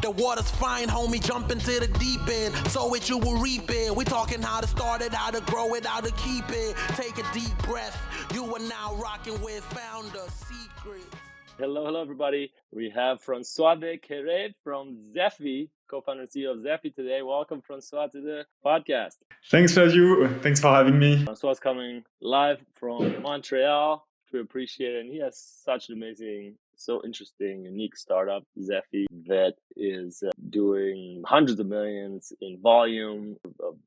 the water's fine, homie, jump into the deep end. Sow it, you will reap it. We talking how to start it, how to grow it, how to keep it. Take a deep breath. You are now rocking with Founder Secrets. Hello, everybody. We have François de Kerret from Zeffy, co-founder and CEO of Zeffy today. Welcome, François, to the podcast. Thanks, Sergio. Thanks for having me. François coming live from Montreal. We appreciate it. And he has such an amazing, so interesting, unique startup, Zeffy, that is doing hundreds of millions in volume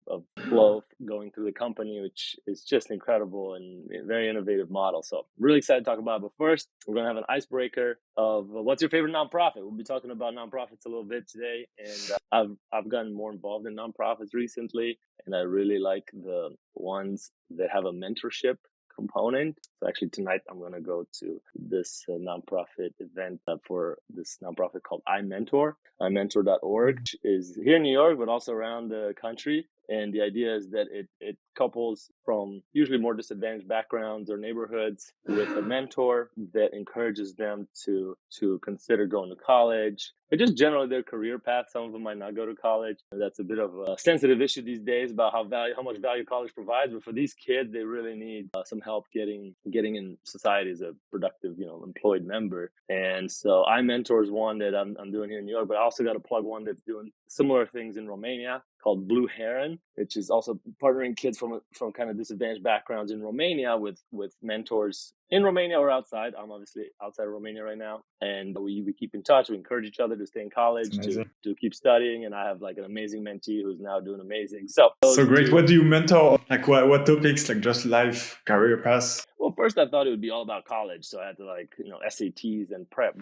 of flow going through the company, which is just incredible and a very innovative model. So really excited to talk about it. But first, we're going to have an icebreaker of what's your favorite nonprofit. We'll be talking about nonprofits a little bit today. And I've gotten more involved in nonprofits recently, and I really like the ones that have a mentorship component. So actually tonight I'm going to go to this nonprofit event for this nonprofit called iMentor.org, which is here in New York, but also around the country. And the idea is that it couples from usually more disadvantaged backgrounds or neighborhoods with a mentor that encourages them to consider going to college, but just generally their career path. Some of them might not go to college. And that's a bit of a sensitive issue these days about how much value college provides. But for these kids, they really need some help getting in society as a productive, employed member. And so iMentor is one that I'm doing here in New York, but I also got to plug one that's doing similar things in Romania called Blue Heron, which is also partnering kids from kind of disadvantaged backgrounds in Romania with mentors in Romania or outside. I'm obviously outside of Romania right now. And we keep in touch. We encourage each other to stay in college, to keep studying. And I have like an amazing mentee who's now doing amazing. So great. What do you mentor? Like what topics? Like just life, career paths? Well, first I thought it would be all about college. So I had to SATs and prep.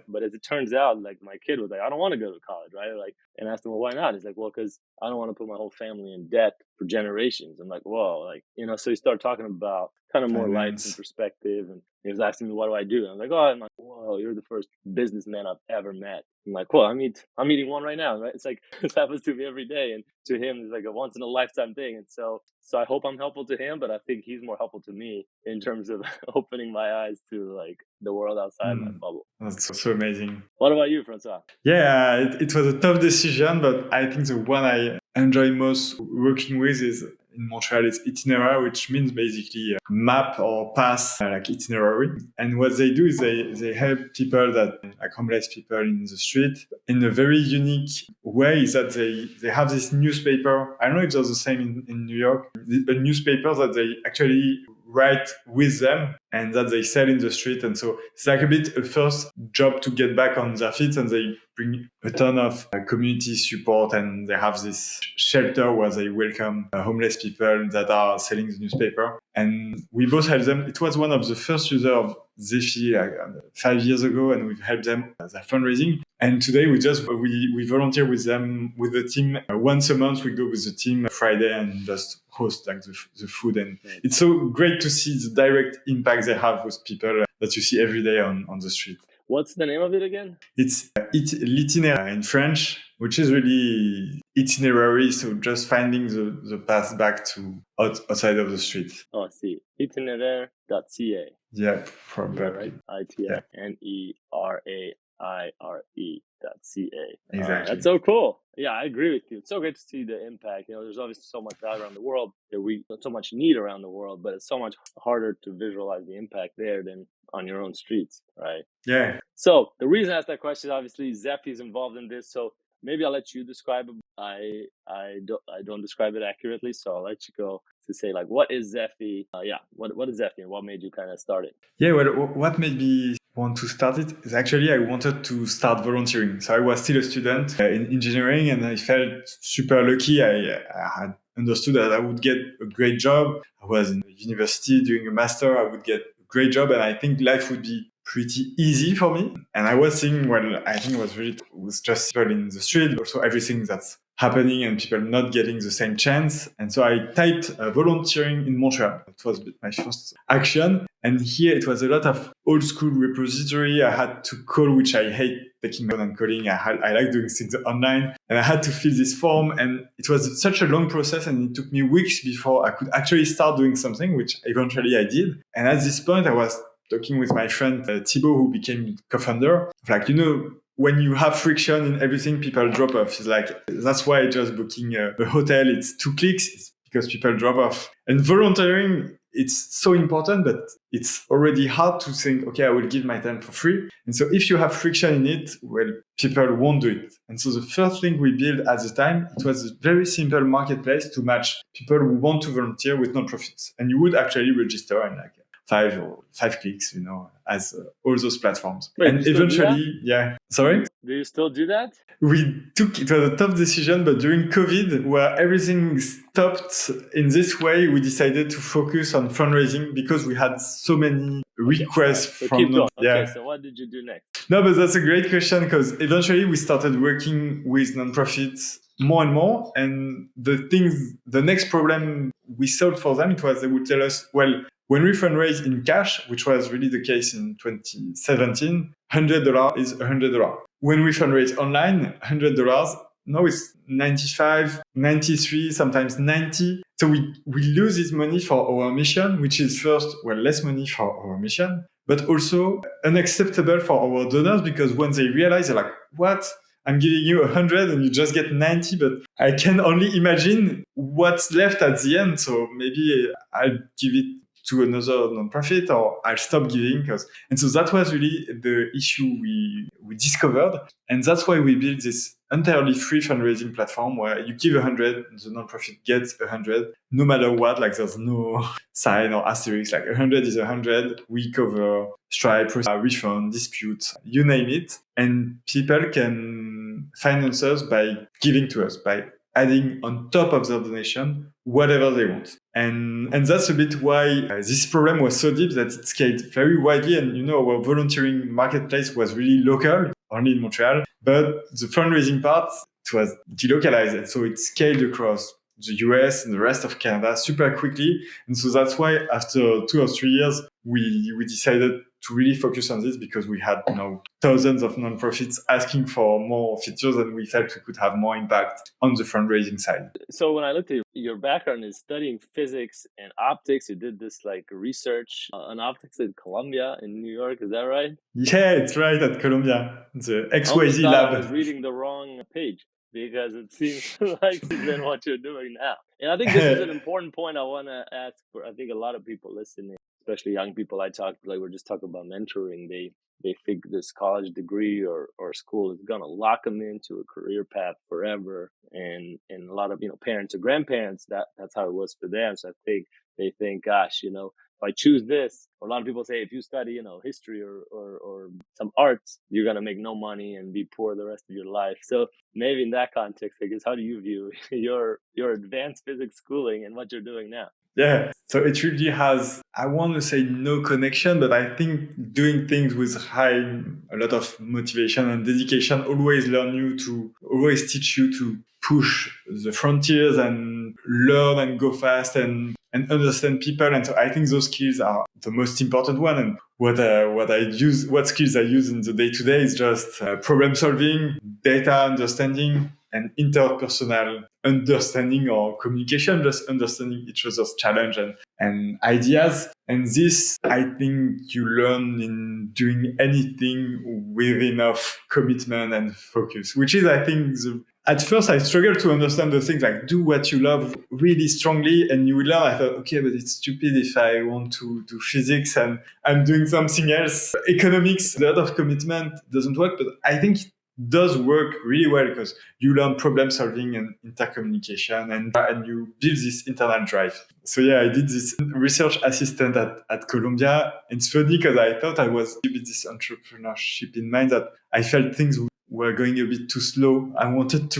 But as it turns out, like my kid was like, I don't want to go to college, right? And I asked him, well, why not? He's like, well, because I don't want to put my whole family in debt for generations. I'm like, whoa, so he started talking about kind of more life and perspective. And he was asking me, what do I do? And I'm like, whoa, you're the first businessman I've ever met. I'm like, well, I'm meeting one right now, right? It's like, this happens to me every day. And to him, it's like a once in a lifetime thing. And so I hope I'm helpful to him, but I think he's more helpful to me in terms of opening my eyes to like the world outside my bubble. That's so amazing. What about you, François? Yeah, it was a tough decision, but I think the one I enjoy most working with is in Montreal, it's itinerary, which means basically map or path, like itinerary. And what they do is they help people like homeless people in the street in a very unique way, is that they have this newspaper. I don't know if it's the same in New York, a newspaper that they actually write with them and that they sell in the street. And so it's like a bit a first job to get back on their feet, and they bring a ton of community support, and they have this shelter where they welcome homeless people that are selling the newspaper. And we both help them. It was one of the first users of Zeffy 5 years ago, and we've helped them as a fundraising. And today we volunteer with them, with the team. Once a month we go with the team Friday and just host like the food. And it's so great to see the direct impact they have with people that you see every day on the street. What's the name of it again? It's l'itinéraire in French, which is really itinerary. So just finding the path back to outside of the street. Oh, I see. Itinéraire.ca. Yeah, probably. Right? ITINERAIRE.ca. Exactly. That's so cool. Yeah, I agree with you. It's so great to see the impact. There's obviously so much value around the world so much need around the world, but it's so much harder to visualize the impact there than on your own streets, right? Yeah. So the reason I asked that question, obviously, Zeffy is involved in this. So maybe I'll let you describe it. I don't describe it accurately, so I'll let you go to say like, what is Zeffy? What is Zeffy, and what made you kind of start it? Yeah, well, what made me want to start it is actually I wanted to start volunteering. So I was still a student in engineering, and I felt super lucky. I had understood that I would get a great job. I was in university doing a master. I would get a great job, and I think life would be pretty easy for me. And I was thinking, I think it was just people in the street, but also everything that's happening and people not getting the same chance. And so I typed volunteering in Montreal. That was my first action. And here it was a lot of old school repository. I had to call, which I hate taking my own calling. I like doing things online. And I had to fill this form. And it was such a long process. And it took me weeks before I could actually start doing something, which eventually I did. And at this point, I was talking with my friend Thibaut, who became co-founder. when you have friction in everything, people drop off. It's like, that's why just booking a hotel, it's 2 clicks. It's because people drop off. And volunteering, it's so important, but it's already hard to think, okay, I will give my time for free. And so if you have friction in it, well, people won't do it. And so the first thing we built at the time, it was a very simple marketplace to match people who want to volunteer with nonprofits. And you would actually register in like 5 clicks, as all those platforms. Wait, and eventually, yeah. Sorry? Do you still do that? It was a tough decision, but during COVID, where everything stopped in this way, we decided to focus on fundraising because we had so many requests So from keep going. yeah. Okay, so what did you do next? No, but that's a great question because eventually we started working with nonprofits more and more. And the next problem we solved for them, it was they would tell us, well, when we fundraise in cash, which was really the case in 2017, $100 is $100. When we fundraise online, $100, now it's 95, 93, sometimes 90. So we lose this money for our mission, which is first, well, less money for our mission, but also unacceptable for our donors because when they realize, they're like, what? I'm giving you 100 and you just get 90, but I can only imagine what's left at the end. So maybe I'll give it to another nonprofit or I'll stop giving. And so that was really the issue we discovered. And that's why we built this entirely free fundraising platform where you give 100, the nonprofit gets 100, no matter what, like there's no sign or asterisk, like 100 is 100. We cover Stripe, refund, disputes, you name it. And people can finance us by giving to us, by adding on top of their donation whatever they want. And that's a bit why this problem was so deep that it scaled very widely. And our volunteering marketplace was really local, only in Montreal. But the fundraising part, it was delocalized. And so it scaled across the US and the rest of Canada super quickly. And so that's why after 2 or 3 years, we decided to really focus on this because we had thousands of nonprofits asking for more features and we felt we could have more impact on the fundraising side. So when I looked at your background is studying physics and optics, you did this like research on optics in Columbia in New York, is that right? Yeah, it's right, at Columbia, the XYZ I lab. was reading the wrong page because it seems like than what you're doing now. And I think this is an important point I want to ask for, I think a lot of people listening, especially young people I talk to, like we're just talking about mentoring, they think this college degree or school is going to lock them into a career path forever. And a lot of, parents or grandparents, that's how it was for them. So I think they think, gosh, if I choose this, or a lot of people say, if you study, history or some arts, you're going to make no money and be poor the rest of your life. So maybe in that context, I guess, how do you view your advanced physics schooling and what you're doing now? Yeah, so it really has, I want to say no connection, but I think doing things with a lot of motivation and dedication always teach you to push the frontiers and learn and go fast and understand people. And so I think those skills are the most important one. And what skills I use in the day to day is just problem solving, data understanding, and interpersonal understanding or communication, just understanding each other's challenge and ideas. And this, I think you learn in doing anything with enough commitment and focus, which is, I think, at first I struggled to understand the things like do what you love really strongly and you will learn. I thought, okay, but it's stupid if I want to do physics and I'm doing something else. Economics, a lot of commitment doesn't work, but I think does work really well because you learn problem solving and intercommunication and you build this internal drive. So yeah, I did this research assistant at Columbia. It's funny because I thought I was a bit this entrepreneurship in mind that I felt things were going a bit too slow. I wanted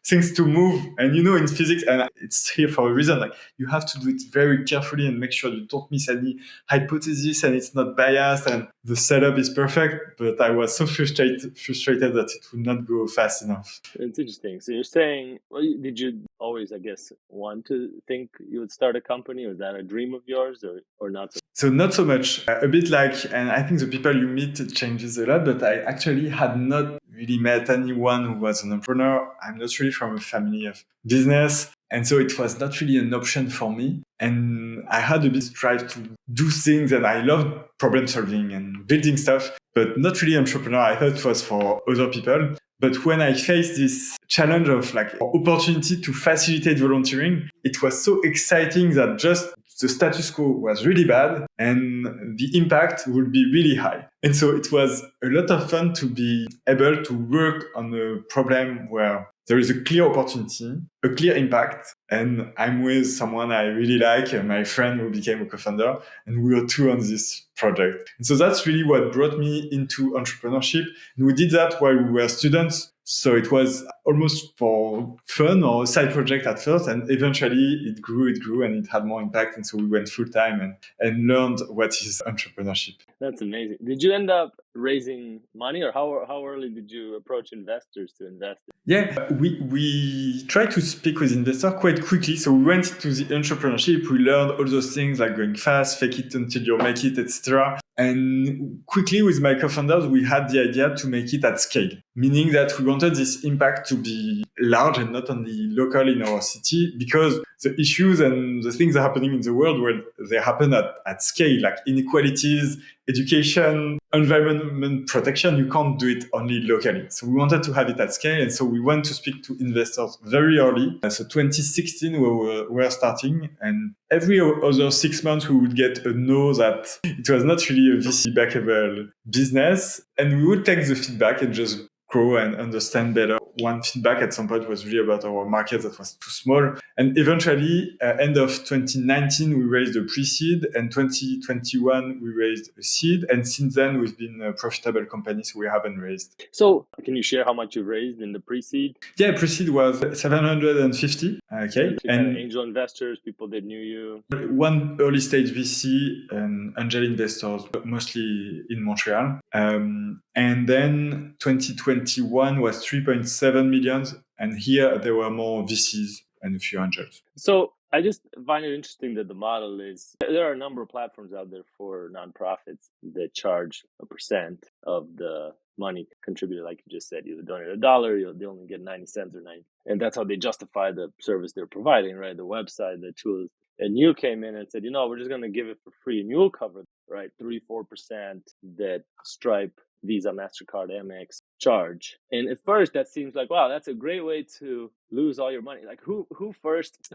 things to move. And in physics, and it's here for a reason, like you have to do it very carefully and make sure you don't miss any hypothesis and it's not biased and the setup is perfect. But I was so frustrated that it would not go fast enough. It's interesting. So you're saying, did you always, I guess, want to think you would start a company? Was that a dream of yours or not? So not so much. A bit like, and I think the people you meet changes a lot, but I actually had not really met anyone who was an entrepreneur. I'm not really from a family of business. And so it was not really an option for me. And I had a bit drive to do things, and I loved problem solving and building stuff, but not really entrepreneur. I thought it was for other people. But when I faced this challenge of like opportunity to facilitate volunteering, it was so exciting that just the status quo was really bad and the impact would be really high. And so it was a lot of fun to be able to work on a problem where there is a clear opportunity, a clear impact, and I'm with someone I really like, my friend who became a co-founder, and we were two on this project. And so that's really what brought me into entrepreneurship. And we did that while we were students. So it was almost for fun or a side project at first, and eventually it grew, and it had more impact. And so we went full time and learned what is entrepreneurship. That's amazing. Did you end up raising money, or how early did you approach investors to invest? Yeah, we tried to speak with investors quite quickly. So we went to the entrepreneurship. We learned all those things like going fast, fake it until you make it, etc. And quickly with my co-founders, we had the idea to make it at scale, meaning that we wanted this impact to be large and not only local in our city, because the issues and the things that are happening in the world, well, they happen at scale, like inequalities, education, environment protection. You can't do it only locally. So we wanted to have it at scale. And so we went to speak to investors very early. So 2016, we were starting, and every other 6 months, we would get a no that it was not really a VC backable business. And we would take the feedback and just grow and understand better. One feedback at some point was really about our market that was too small. And eventually, end of 2019, we raised a pre-seed, and 2021, we raised a seed. And since then, we've been a profitable company, so we haven't raised. So can you share how much you raised in the pre-seed? Yeah, pre-seed was 750. Okay. And angel investors, people that knew you? One early stage VC and angel investors, but mostly in Montreal. And then 2021 was 3.7 million. And here there were more VCs and a few angels. So I just find it interesting that the model is, there are a number of platforms out there for nonprofits that charge a percent of the money contributed. Like you just said, you donate $1, they only get 90 cents or 90. And that's how they justify the service they're providing, right? The website, the tools. And you came in and said, we're just going to give it for free. And you'll cover, right, 3-4% that Stripe, Visa, MasterCard, Amex charge. And at first that seems like, wow, that's a great way to lose all your money. Like who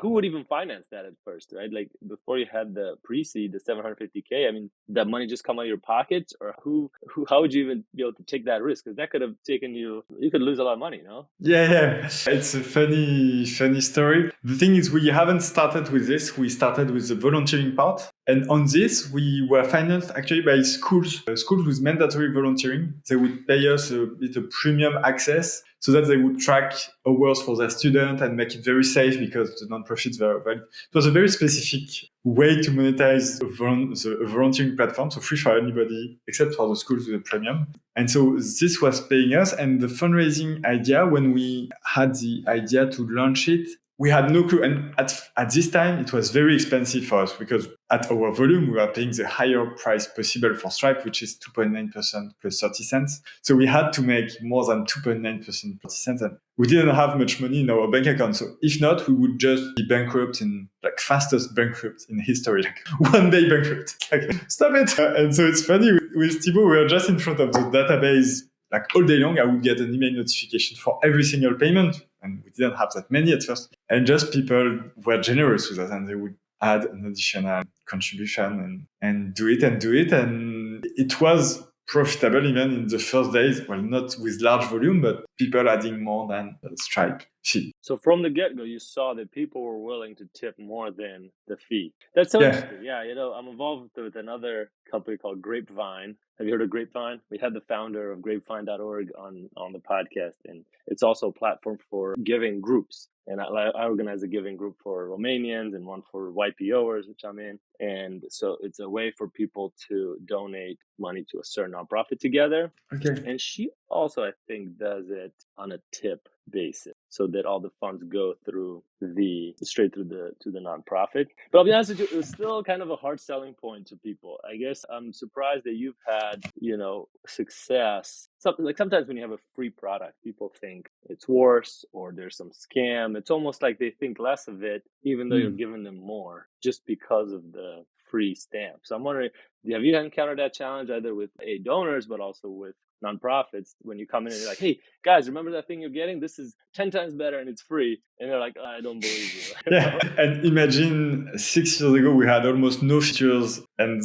would even finance that at first, right? Like before you had the pre-seed, the 750K, I mean, that money just come out of your pockets, or how would you even be able to take that risk? Because that could have taken you could lose a lot of money, no? Yeah. It's a funny story. The thing is, we haven't started with this. We started with the volunteering part. And on this, we were financed actually by schools with mandatory volunteering. They would pay us a bit of premium access so that they would track hours for their student and make it very safe, because the nonprofits were valid. It was a very specific way to monetize the volunteering platform, so free for anybody except for the schools with a premium. And so this was paying us. And the fundraising idea, when we had the idea to launch it, we had no clue. And at this time, it was very expensive for us, because at our volume, we were paying the higher price possible for Stripe, which is 2.9% plus 30 cents. So we had to make more than 2.9% 30 cents. And we didn't have much money in our bank account. So if not, we would just be bankrupt fastest bankrupt in history, one day bankrupt. Stop it. And so it's funny, with Thibaut, we were just in front of the database all day long. I would get an email notification for every single payment. And we didn't have that many at first. And just people were generous with us, and they would add an additional contribution and do it. And it was profitable even in the first days. Well, not with large volume, but people adding more than the Stripe fee. So from the get-go, you saw that people were willing to tip more than the fee. That's so interesting. Yeah, I'm involved with another company called Grapevine. Have you heard of Grapevine? We had the founder of grapevine.org on the podcast, and it's also a platform for giving groups. And I organize a giving group for Romanians and one for YPOers, which I'm in. And so it's a way for people to donate money to a certain nonprofit together. Okay. And she also, I think, does it on a tip basis so that all the funds go straight through to the nonprofit. But I'll be honest with you, it was still kind of a hard selling point to people. I guess I'm surprised that you've had, success. Sometimes when you have a free product, people think it's worse or there's some scam. It's almost like they think less of it, even though you're giving them more just because of the free stamp. So I'm wondering, have you encountered that challenge either with donors, but also with nonprofits when you come in and you're like, hey guys, remember that thing you're getting? This is 10 times better and it's free. And they're like, I don't believe you. Yeah. And imagine 6 years ago, we had almost no features, and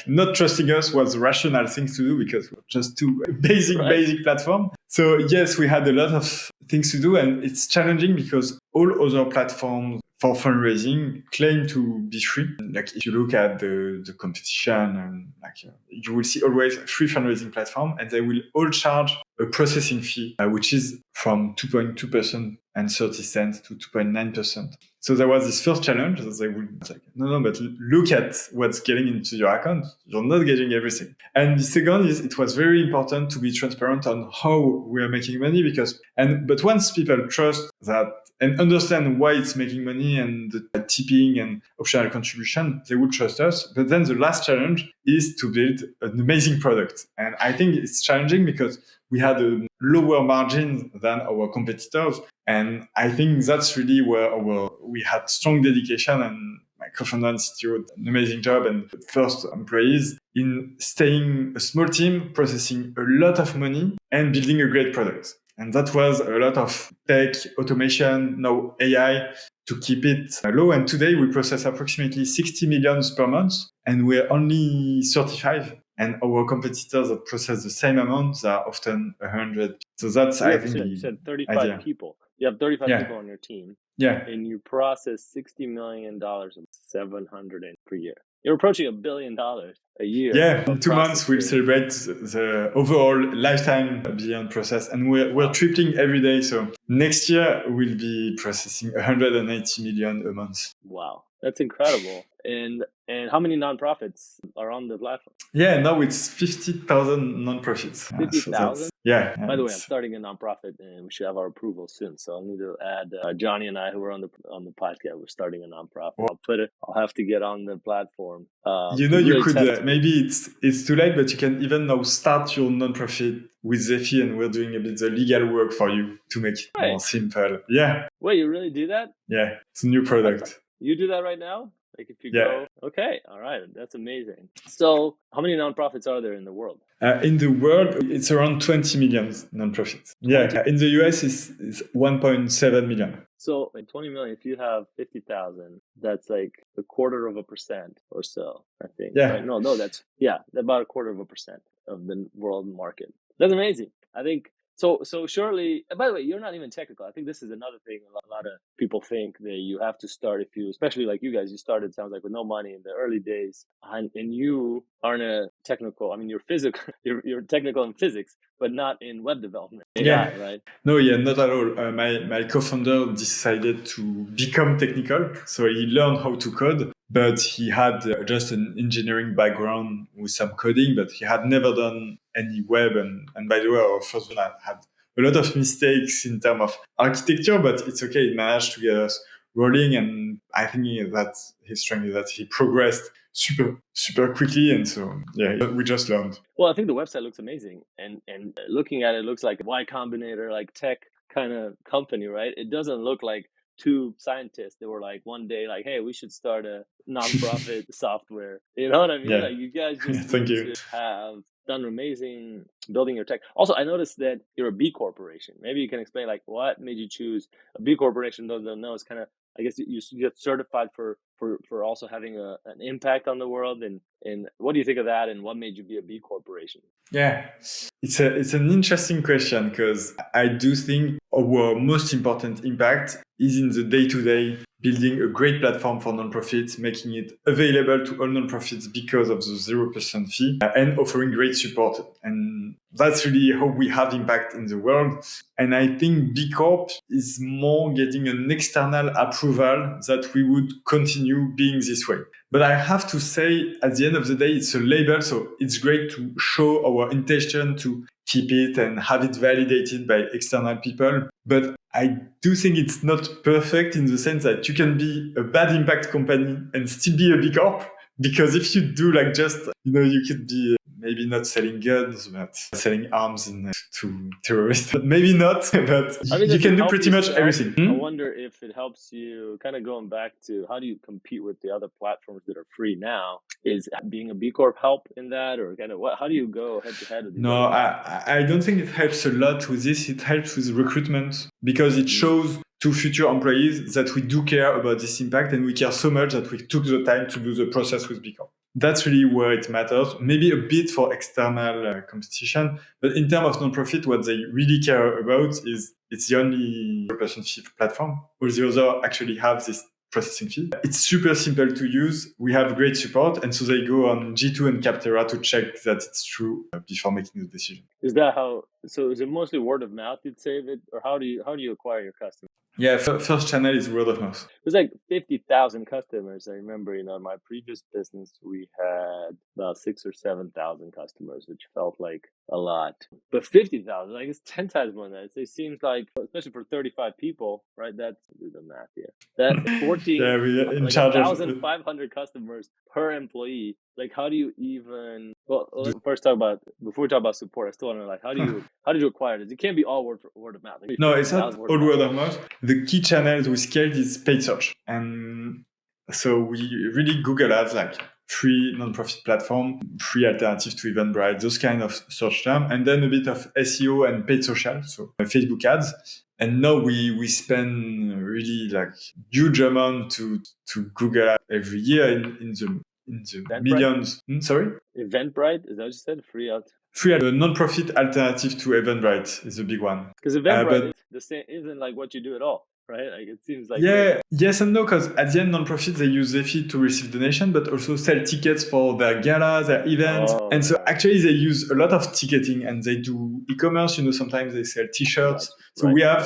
not trusting us was a rational thing to do because we're just too basic platform. So yes, we had a lot of things to do, and it's challenging because all other platforms for fundraising claim to be free. If you look at the competition, and you will see always a free fundraising platform, and they will all charge a processing fee, which is from 2.2% and 30 cents to 2.9%. So there was this first challenge that they would no, but look at what's getting into your account. You're not getting everything. And the second is it was very important to be transparent on how we are making money but once people trust that and understand why it's making money and the tipping and optional contribution, they would trust us. But then the last challenge is to build an amazing product. And I think it's challenging because we had a lower margin than our competitors. And I think that's really where we had strong dedication, and my co-founder and CTO did an amazing job, and first employees in staying a small team, processing a lot of money and building a great product. And that was a lot of tech, automation, now AI to keep it low. And today we process approximately 60 million per month, and we're only 35. And our competitors that process the same amount are often 100. So that's, I think, you said 35 people. You have 35 people on your team. Yeah. And you process $60 million and 700 per year. You're approaching $1 billion a year. Yeah, in 2 months we'll celebrate the overall lifetime beyond process, and we're tripling every day. So next year we'll be processing 180 million a month. Wow, that's incredible. And how many nonprofits are on the platform? Yeah, now it's 50,000 nonprofits. 50,000? Yeah. By the way, I'm starting a nonprofit, and we should have our approval soon. So I'll need to add Johnny and I, who are on the podcast. We're starting a nonprofit. I'll have to get on the platform. You could maybe it's too late, but you can even now start your nonprofit with Zeffy, and we're doing a bit the legal work for you to make it more simple. Yeah. Wait, you really do that? Yeah, it's a new product. You do that right now? Like if you go, okay, all right, that's amazing. So how many nonprofits are there in the world? In the world, it's around 20 million nonprofits. Yeah, in the US, it's 1.7 million. So in 20 million, if you have 50,000, that's like 0.25% or so, I think. Yeah. Right? No, that's about 0.25% of the world market. That's amazing. I think. So surely, by the way, you're not even technical. I think this is another thing. A lot of people think that you have to start especially like you guys, you started, sounds like, with no money in the early days, and you aren't a technical. I mean, you're physical. You're technical in physics, but not in web development. AI, right? No, not at all. My co-founder decided to become technical, so he learned how to code. But he had just an engineering background with some coding, but he had never done any web. And by the way, our first one had a lot of mistakes in terms of architecture, but it's okay. It managed to get us rolling. And I think that his strength is that he progressed super, super quickly. And so, we just learned. Well, I think the website looks amazing. And looking at it, looks like a Y Combinator, like tech kind of company, right? It doesn't look like two scientists that were like one day like, hey, we should start a nonprofit software. You know what I mean? Yeah. Like you guys just Thank you. have done amazing building your tech. Also, I noticed that you're a B corporation. Maybe you can explain like what made you choose a B corporation. Those don't know, it's kind of, I guess you get certified for also having an impact on the world. And what do you think of that? And what made you be a B corporation? Yeah, it's an interesting question, because I do think our most important impact is in the day-to-day, building a great platform for nonprofits, making it available to all nonprofits because of the 0% fee, and offering great support. And that's really how we have impact in the world. And I think B Corp is more getting an external approval that we would continue being this way. But I have to say, at the end of the day, it's a label, so it's great to show our intention to keep it and have it validated by external people. But I do think it's not perfect in the sense that you can be a bad impact company and still be a B Corp. Because if you do like just, you could be maybe not selling guns, but selling arms to terrorists. Maybe not, but you can do pretty much everything. I wonder if it helps you, kind of going back to how do you compete with the other platforms that are free now? Is being a B Corp help in that, or kind of how do you go head to head with these? No, I don't think it helps a lot with this. It helps with recruitment because it shows to future employees that we do care about this impact and we care so much that we took the time to do the process with B Corp. That's really where it matters. Maybe a bit for external competition, but in terms of nonprofit, what they really care about is it's the only person fee platform. All the others actually have this processing fee. It's super simple to use. We have great support, and so they go on G2 and Capterra to check that it's true before making the decision. Is that how? So is it mostly word of mouth? You'd say that, or how do you acquire your customers? Yeah, first channel is word of mouth. It was like 50,000 customers. I remember, in my previous business, we had about 6,000 or 7,000 customers, which felt like a lot. But 50,000, like it's 10 times more than that. It seems like, especially for 35 people, right? That's, do the math here. That's 14, yeah, we are in like charge 1,500 customers per employee. Like, how do you even? Well, first before we talk about support, I still want to know, like, how did you acquire this? It can't be all word of mouth. Like, no, it's not all word of mouth. The key channels we scaled is paid search, and so we really Google Ads, like free non-profit platform, free alternative to Eventbrite, those kind of search terms, and then a bit of SEO and paid social, so Facebook ads. And now we spend really like huge amount to Google Ads every year in the millions. Sorry? Eventbrite? Is that what you said? Free non-profit alternative to Eventbrite is a big one. Because Eventbrite isn't like what you do at all, right? Like it seems like yes and no, because at the end, non-profit they use Zeffy to receive donation, but also sell tickets for their galas, their events, and so actually they use a lot of ticketing and they do e-commerce. Sometimes they sell T-shirts. So we are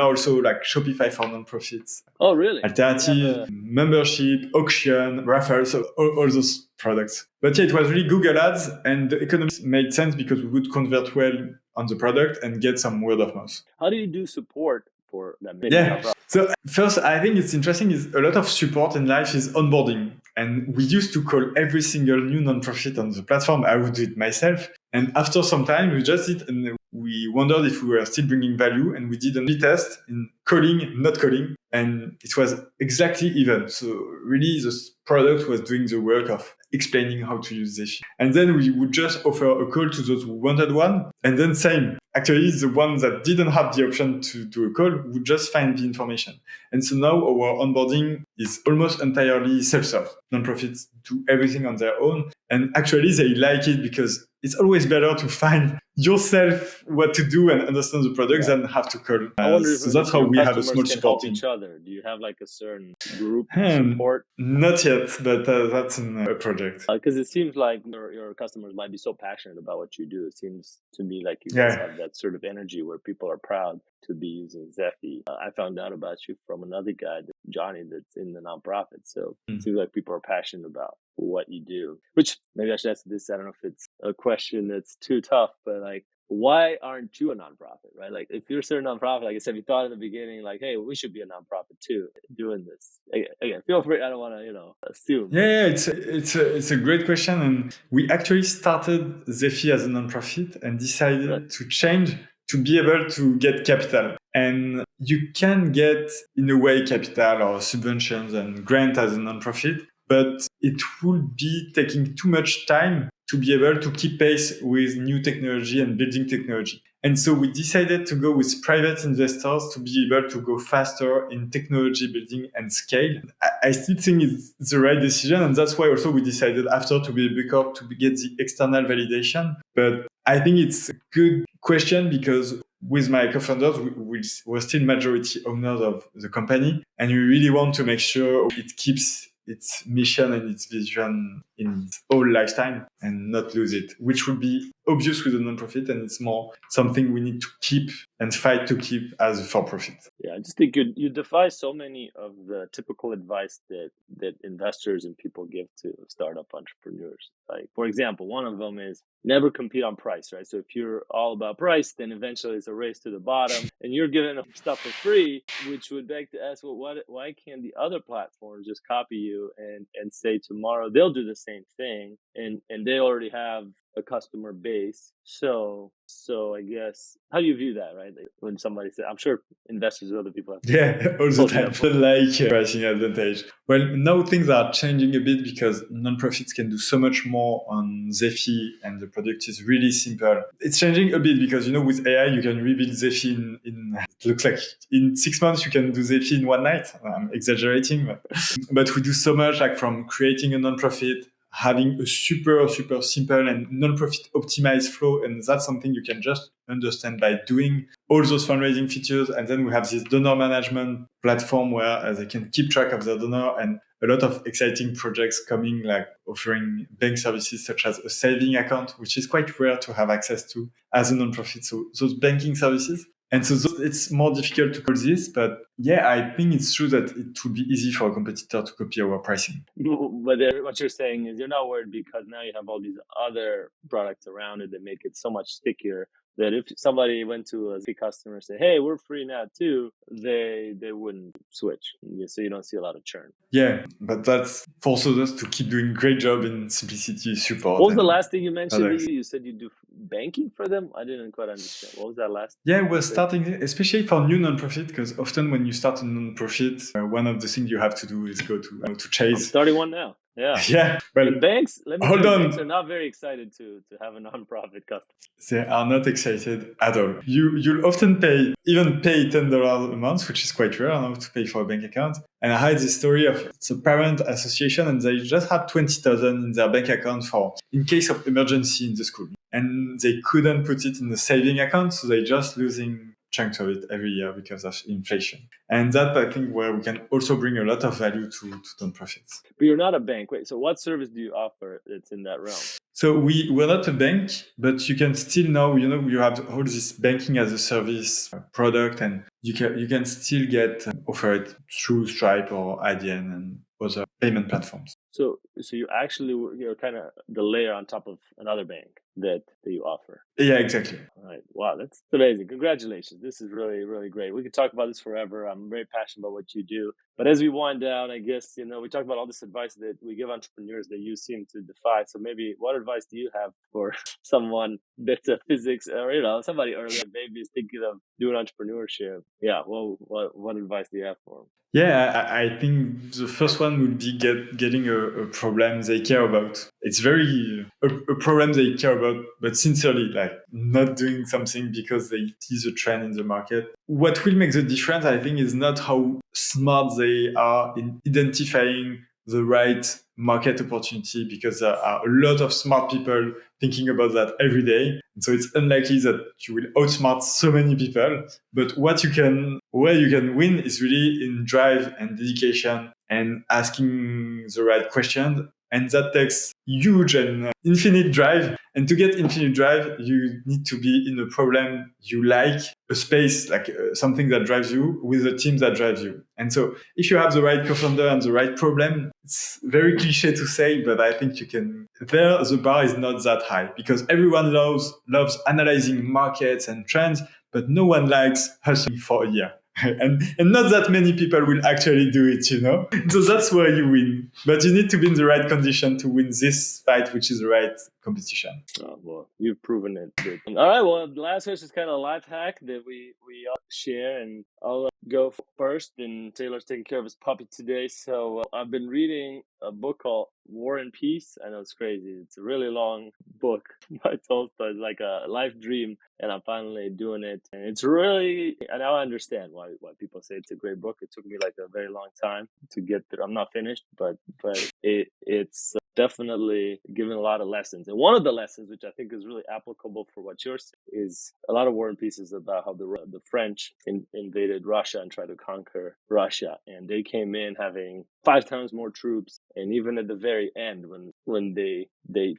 also like Shopify for non-profits. Oh, really? Alternative, membership, auction, raffles, so all those products. But yeah, it was really Google Ads, and the economics made sense because we would convert well on the product and get some word of mouth. How do you do support for that? Yeah. So first, I think it's interesting is a lot of support in life is onboarding. And we used to call every single new nonprofit on the platform. I would do it myself. And after some time, we just did, and we wondered if we were still bringing value. And we did a test in calling, not calling. And it was exactly even. So really, the product was doing the work of explaining how to use Zeffy. And then we would just offer a call to those who wanted one. And then same. Actually, the ones that didn't have the option to do a call would just find the information. And so now our onboarding is almost entirely self-serve. Nonprofits do everything on their own. And actually, they like it because it's always better to find yourself what to do and understand the product than have to call. So that's how we have a small support team. Each other. Do you have like a certain group support? Not yet, but that's in a project. Because it seems like your customers might be so passionate about what you do. It seems to me like you guys have that sort of energy where people are proud to be using Zeffy. I found out about you from another guy, Johnny, that's in the nonprofit. So it seems like people are passionate about what you do, which maybe I should ask this. I don't know if it's a question that's too tough, but like, why aren't you a nonprofit, right? Like if you're still a nonprofit, like I said, you thought in the beginning, like, hey, we should be a nonprofit too, doing this. Again, feel free. I don't want to, assume. Yeah, it's a great question. And we actually started Zeffy as a nonprofit and decided to change to be able to get capital. And you can get, in a way, capital or subventions and grant as a nonprofit, but it would be taking too much time to be able to keep pace with new technology and building technology. And so we decided to go with private investors to be able to go faster in technology building and scale. I still think it's the right decision. And that's why also we decided after to be a B Corp to get the external validation. But I think it's a good question because with my co-founders, we're still majority owners of the company. And we really want to make sure it keeps its mission and its vision in its whole lifetime and not lose it, which would be obvious with a non-profit, and it's more something we need to keep and fight to keep as a for-profit. Yeah, I just think you defy so many of the typical advice that investors and people give to startup entrepreneurs. Like, for example, one of them is never compete on price, right? So if you're all about price, then eventually it's a race to the bottom, and you're giving stuff for free, which would beg to ask, well, why can't the other platforms just copy you and say tomorrow they'll do the same thing, and they already have a customer base. So I guess, how do you view that, right? Like when somebody says, I'm sure investors or other people have All the told you time. that before. Like pricing advantage. Well, now things are changing a bit because non-profits can do so much more on Zeffy, and the product is really simple. It's changing a bit because, with AI, you can rebuild Zeffy in it looks like in 6 months, you can do Zeffy in one night. I'm exaggerating, but we do so much, like from creating a non-profit, having a super, super simple and non-profit optimized flow. And that's something you can just understand by doing all those fundraising features. And then we have this donor management platform where they can keep track of their donor, and a lot of exciting projects coming, like offering bank services such as a saving account, which is quite rare to have access to as a non-profit. So those banking services. And so it's more difficult to call this, but yeah, I think it's true that it would be easy for a competitor to copy our pricing. But what you're saying is you're not worried because now you have all these other products around it that make it so much stickier that if somebody went to a customer and say, hey, we're free now too, they wouldn't switch. So you don't see a lot of churn. Yeah, but that forces us to keep doing great job in simplicity, support. What was the last thing you mentioned? others. You said you do banking for them? I didn't quite understand. What was that last? Yeah, we're starting, especially for new non-profit, because often when you start a non-profit, one of the things you have to do is go to Chase. I'm starting one now. Yeah. Yeah. Well, and banks, let me hold tell you, on. banks are not very excited to have a non-profit customer. They are not excited at all. You'll often pay $10 a month, which is quite rare now to pay for a bank account. And I had this story of it's a parent association, and they just had 20,000 in their bank account for in case of emergency in the school. And they couldn't put it in the saving account, so they're just losing chunks of it every year because of inflation. And that, I think, where we can also bring a lot of value to non-profits. But you're not a bank. Wait, so what service do you offer that's in that realm? So we're not a bank, but you can still now, you have all this banking as a service product, and you can still get offer it through Stripe or IDN and other payment platforms. So you actually, you're kind of the layer on top of another bank that you offer. Yeah, exactly. All right. Wow, that's amazing. Congratulations. This is really, really great. We could talk about this forever. I'm very passionate about what you do. But as we wind down, I guess, we talk about all this advice that we give entrepreneurs that you seem to defy. So maybe what advice do you have for someone that's a physics or, somebody early that maybe is thinking of doing entrepreneurship? Yeah. Well, what advice do you have for them? Yeah, I think the first one would be getting a problem they care about. It's very a problem they care about, but sincerely, like not doing something because they see the trend in the market. What will make the difference, I think, is not how smart they are in identifying the right market opportunity, because there are a lot of smart people thinking about that every day. So it's unlikely that you will outsmart so many people. But where you can win is really in drive and dedication and asking the right questions. And that takes huge and infinite drive. And to get infinite drive, you need to be in a problem you like, a space, like something that drives you, with a team that drives you. And so if you have the right co-founder and the right problem, it's very cliche to say, but I think you can. There, the bar is not that high, because everyone loves analyzing markets and trends, but no one likes hustling for a year. And not that many people will actually do it, So that's where you win. But you need to be in the right condition to win this fight, which is the right competition. Oh, well, you've proven it. Good. All right. Well, the last question is kind of a life hack that we all share, and I'll go first. And Taylor's taking care of his puppy today. So I've been reading a book called War and Peace. I know it's crazy. It's a really long book by Tolstoy. It's like a life dream, and I'm finally doing it. And it's really, and now I understand why people say it's a great book. It took me like a very long time to get through. I'm not finished, but it's definitely given a lot of lessons. And one of the lessons, which I think is really applicable for what you're saying, is a lot of War and Pieces about how the French invaded Russia and tried to conquer Russia. And they came in having 5 times more troops. And even at the very end, when they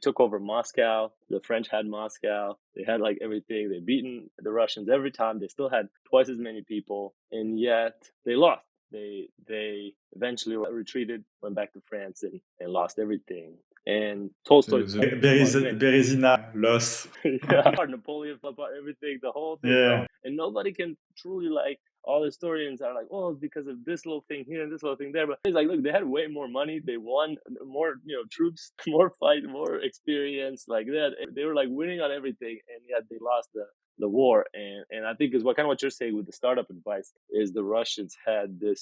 took over Moscow, the French had Moscow, they had like everything, they beaten the Russians every time, they still had twice as many people, and yet they lost. They eventually retreated, went back to France and lost everything. And Tolstoy, Berezina loss. yeah, Napoleon fell apart, everything, the whole thing. Yeah. And nobody can truly like. All historians are like, oh, it's because of this little thing here and this little thing there. But it's like, look, they had way more money. They won more, troops, more fight, more experience. Like that, they were like winning on everything, and yet they lost the war. And I think is what you're saying with the startup advice is the Russians had the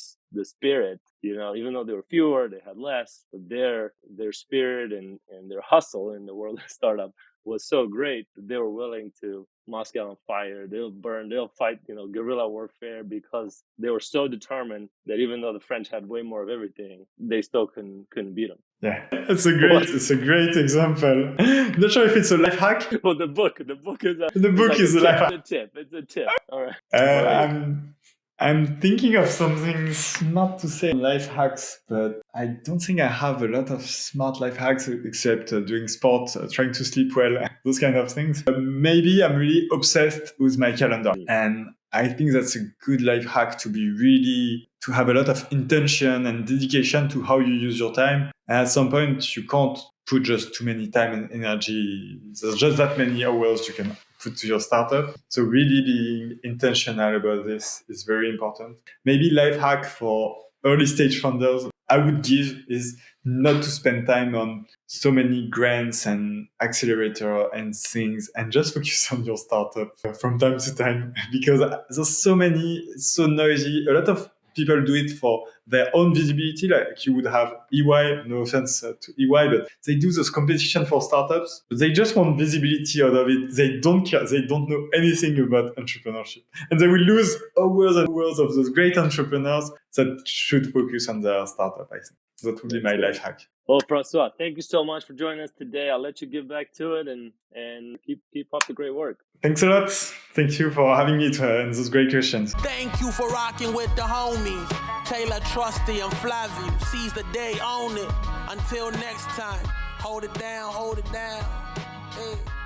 spirit. Even though they were fewer, they had less. But their spirit and their hustle in the world of startup was so great that they were willing to Moscow on fire. They'll burn, they'll fight, guerrilla warfare, because they were so determined that even though the French had way more of everything, they still couldn't beat them. Yeah, it's a great example. Not sure if it's a life hack. Well, the book is a life hack. It's a tip. All right. I'm thinking of something smart to say life hacks, but I don't think I have a lot of smart life hacks except doing sport, trying to sleep well, those kind of things. Maybe I'm really obsessed with my calendar, and I think that's a good life hack to have a lot of intention and dedication to how you use your time. And at some point, you can't put just too many time and energy. There's just that many hours you can put to your startup. So really being intentional about this is very important. Maybe life hack for early stage founders I would give is not to spend time on so many grants and accelerator and things, and just focus on your startup from time to time, because there's so many, it's so noisy. A lot of people do it for their own visibility, like you would have EY, no offense to EY, but they do this competition for startups. They just want visibility out of it. They don't care. They don't know anything about entrepreneurship. And they will lose hours and hours of those great entrepreneurs that should focus on their startup, I think. That would be my life hack. Well, François, thank you so much for joining us today. I'll let you get back to it and keep up the great work. Thanks a lot. Thank you for having me and those great questions. Thank you for rocking with the homies. Taylor, Trusty, and Flavio. Seize the day, own it. Until next time, hold it down, hold it down. Hey.